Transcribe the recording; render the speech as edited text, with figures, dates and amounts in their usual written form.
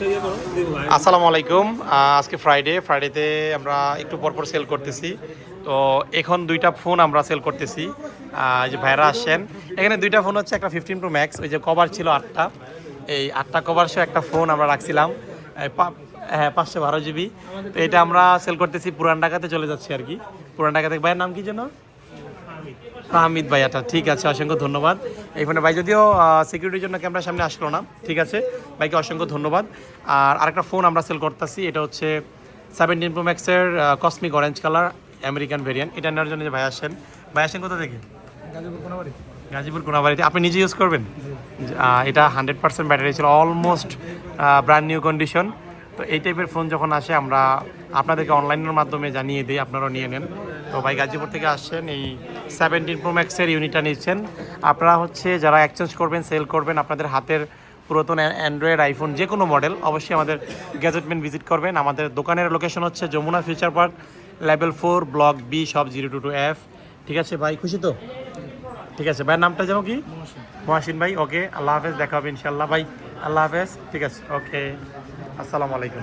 আসসালামু আলাইকুম। আজকে ফ্রাইডেতে আমরা একটু পরপর সেল করতেছি। তো এখন দুইটা ফোন আমরা সেল করতেছি। যে ভাইরা আসছেন, এখানে দুইটা ফোন হচ্ছে একটা 15 Pro Max, ওই যে কভার ছিল 8টা, এই 8টা কভার সহ একটা ফোন আমরা রাখছিলাম। হ্যাঁ, 512 GB। তো এটা আমরা সেল করতেছি, পুরান ঢাকাতে চলে যাচ্ছি আর কি। পুরান ঢাকাতে ভাইয়ের নাম কি যেন? হামিদ ভাই। আচ্ছা, ঠিক আছে, অসংখ্য ধন্যবাদ। এই ফোনে ভাই যদিও সিকিউরিটির জন্য ক্যামেরার সামনে আসলো না, ঠিক আছে, ভাইকে অসংখ্য ধন্যবাদ। আর আরেকটা ফোন আমরা সেল করতেছি, এটা হচ্ছে 17 Pro Max-এর cosmic orange colour American variant. এটা নেওয়ার জন্য যে ভাই আসেন কোথা থেকে? গাজীপুর কোনাবাড়িতে। আপনি নিজে ইউজ করবেন? এটা 100% ব্যাটারি ছিল, অলমোস্ট ব্র্যান্ড নিউ কন্ডিশন। তো এই টাইপের ফোন যখন আসে আমরা আপনাদেরকে অনলাইনের মাধ্যমে জানিয়ে দিই, আপনারাও নিয়ে নেন। তো ভাই গাজীপুর থেকে আসছেন, এই 17 Pro Max-এর ইউনিটটা নিচ্ছেন। আপনারা হচ্ছে যারা এক্সচেঞ্জ করবেন, সেল করবেন, আপনাদের হাতের পুরাতন অ্যান্ড্রয়েড, আইফোন যে কোনো মডেল, অবশ্যই আমাদের গ্যাজেটমেন্ট ভিজিট করবেন। আমাদের দোকানের লোকেশন হচ্ছে Jamuna Future Park, level 4, block B, shop 022F। ঠিক আছে ভাই, খুশি তো? ঠিক আছে, ভাইয়ের নামটা যাবো কি? মহাসিন ভাই। ওকে, আল্লাহ হাফেজ, দেখা হবে ইনশাল্লাহ ভাই। আল্লাহ হাফেজ। ঠিক আছে, ওকে, আসসালামু আলাইকুম।